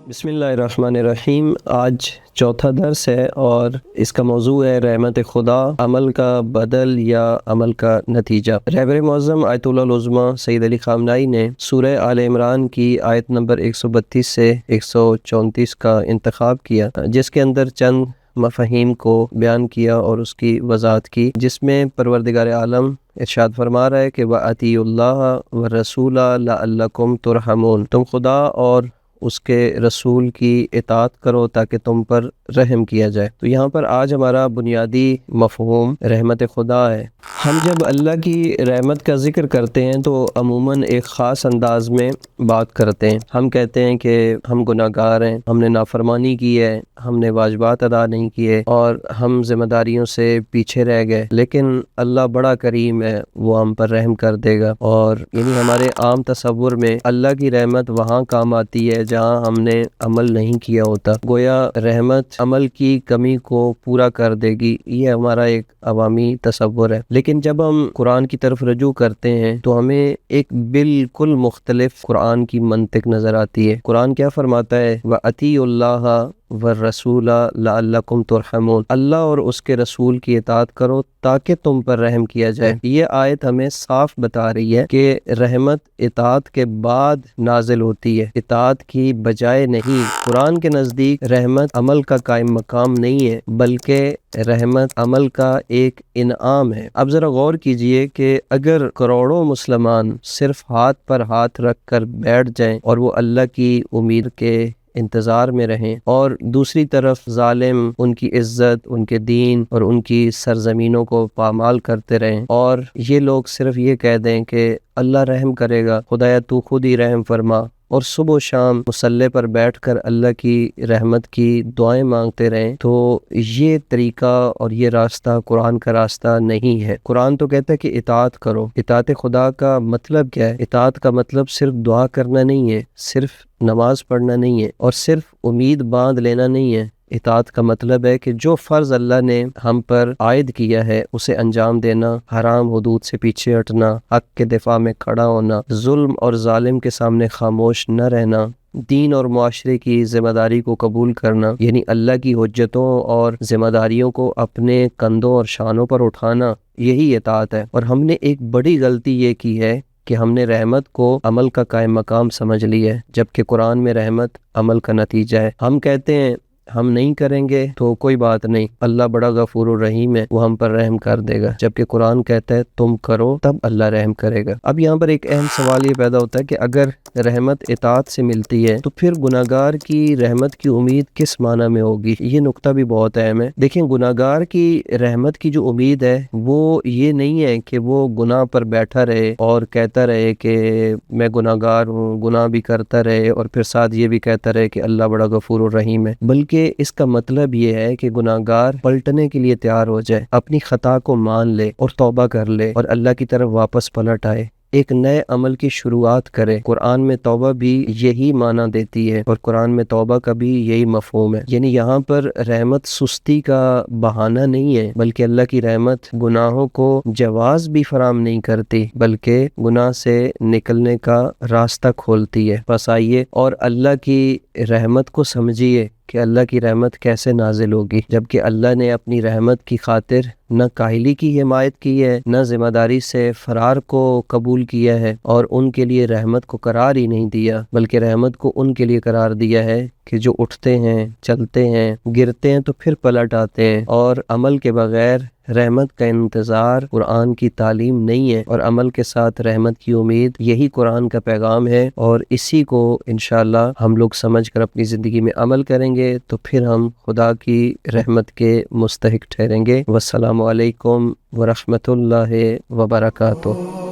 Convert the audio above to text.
बिस्मिल्लाहिर्रहमानिर्रहीम। आज चौथा दर्स है और इसका मौजू है रहमत खुदा, अमल का बदल या अमल का नतीजा। रहबर मुअज़्ज़म आयतुल्लाह उज़्मा सैयद अली ख़ामनाई ने सूरह आल इमरान की आयत नंबर 132 से 134 का इंतखाब किया, जिसके अंदर चंद मफ़ाहीम को बयान किया और उसकी वज़ाहत की, जिसमें परवरदिगार आलम इरशाद फरमा रहा है कि वअतियुल्लाह व रसूला लअल्लकुम तुरहमून, तुम खुदा और उसके रसूल की इताअत करो ताकि तुम पर रहम किया जाए। तो यहाँ पर आज हमारा बुनियादी मफ़हूम रहमत खुदा है। हम जब अल्लाह की रहमत का ज़िक्र करते हैं तो अमूमन एक ख़ास अंदाज में बात करते हैं। हम कहते हैं कि हम गुनाहगार हैं, हमने नाफरमानी की है, हमने वाजिबात अदा नहीं किए और हम ज़िम्मेदारियों से पीछे रह गए, लेकिन अल्लाह बड़ा करीम है, वो हम पर रहम कर देगा। और यानी हमारे आम तसव्वुर में अल्लाह की रहमत वहाँ काम आती है जहाँ हमने अमल नहीं किया होता। गोया रहमत अमल की कमी को पूरा कर देगी, ये हमारा एक अवामी तसव्वुर है। लेकिन जब हम कुरान की तरफ रजू करते हैं तो हमें एक बिल्कुल मुख्तलिफ कुरान की मंतिक नज़र आती है। कुरान क्या फरमाता है? व अतियुल्लाह व रसूला लअल्लकुम तुरहमून, अल्लाह और उसके रसूल की इताअत करो ताकि तुम पर रहम किया जाए। ये आयत हमें साफ बता रही है कि रहमत इताअत के बाद नाजिल होती है, इताअत की बजाय नहीं। कुरान के नज़दीक रहमत अमल का कायम मकाम नहीं है, बल्कि रहमत अमल का एक इनाम है। अब ज़रा गौर कीजिए कि अगर करोड़ों मुसलमान सिर्फ हाथ पर हाथ रख कर बैठ जाएं और वो अल्लाह की उम्मीद के इंतज़ार में रहें, और दूसरी तरफ जालिम उनकी इज़्ज़त, उनके दीन और उनकी सरज़मीनों को पामाल करते रहें, और ये लोग सिर्फ ये कह दें कि अल्लाह रहम करेगा, खुदाया तू खुद ही रहम फरमा, और सुबह शाम मुसल्ले पर बैठकर अल्लाह की रहमत की दुआएं मांगते रहें, तो ये तरीका और ये रास्ता कुरान का रास्ता नहीं है। कुरान तो कहता है कि इताअत करो। इताअत खुदा का मतलब क्या है? इताअत का मतलब सिर्फ दुआ करना नहीं है, सिर्फ नमाज पढ़ना नहीं है, और सिर्फ उम्मीद बांध लेना नहीं है। इताअत का मतलब है कि जो फ़र्ज़ अल्लाह ने हम पर आयद किया है उसे अंजाम देना, हराम हुदूद से पीछे हटना, हक़ के दिफा में खड़ा होना, जुल्म और जालिम के सामने खामोश न रहना, दीन और मुआशरे की ज़िम्मेदारी को कबूल करना, यानी अल्लाह की हुज्जतों और ज़िम्मेदारियों को अपने कंधों और शानों पर उठाना, यही इताअत है। और हमने एक बड़ी गलती ये की है कि हमने रहमत को अमल का कायम मकाम समझ लिया है, जबकि कुरान में रहमत अमल का नतीजा है। हम कहते हैं हम नहीं करेंगे तो कोई बात नहीं, अल्लाह बड़ा गफूर रहीम है, वो हम पर रहम कर देगा, जबकि कुरान कहता है तुम करो तब अल्लाह रहम करेगा। अब यहाँ पर एक अहम सवाल ये पैदा होता है कि अगर रहमत इताअत से मिलती है तो फिर गुनाहगार की रहमत की उम्मीद किस माना में होगी? ये नुक्ता भी बहुत अहम है। देखिए, गुनाहगार की रहमत की जो उम्मीद है वो ये नहीं है कि वो गुनाह पर बैठा रहे और कहता रहे कि मैं गुनाहगार हूँ, गुनाह भी करता रहे और फिर साथ ये भी कहता रहे कि अल्लाह बड़ा गफूर रहीम है। बल्कि इसका मतलब ये है कि गुनाहगार पलटने के लिए तैयार हो जाए, अपनी खता को मान ले और तौबा कर ले और अल्लाह की तरफ वापस पलट आए, एक नए अमल की शुरुआत करे। कुरान में तौबा भी यही माना देती है और कुरान में तौबा का भी यही मफहूम है। यानी यहाँ पर रहमत सुस्ती का बहाना नहीं है, बल्कि अल्लाह की रहमत गुनाहों को जवाज भी फराम नहीं करती, बल्कि गुनाह से निकलने का रास्ता खोलती है। बस आइए और अल्लाह की रहमत को समझिए कि अल्लाह की रहमत कैसे नाजिल होगी, जबकि अल्लाह ने अपनी रहमत की खातिर न काहिली की हिमायत की है, न जिम्मेदारी से फरार को कबूल किया है, और उनके लिए रहमत को करार ही नहीं दिया, बल्कि रहमत को उनके लिए करार दिया है कि जो उठते हैं, चलते हैं, गिरते हैं तो फिर पलट आते हैं, और अमल के बगैर रहमत का इंतज़ार कुरान की तालीम नहीं है, और अमल के साथ रहमत की उम्मीद, यही कुरान का पैगाम है। और इसी को इंशाअल्लाह हम लोग समझ कर अपनी ज़िंदगी में अमल करेंगे तो फिर हम खुदा की रहमत के मुस्तहिक ठहरेंगे। वस्सलामु अलैकुम व रहमतुल्लाहि व बरकातुहू।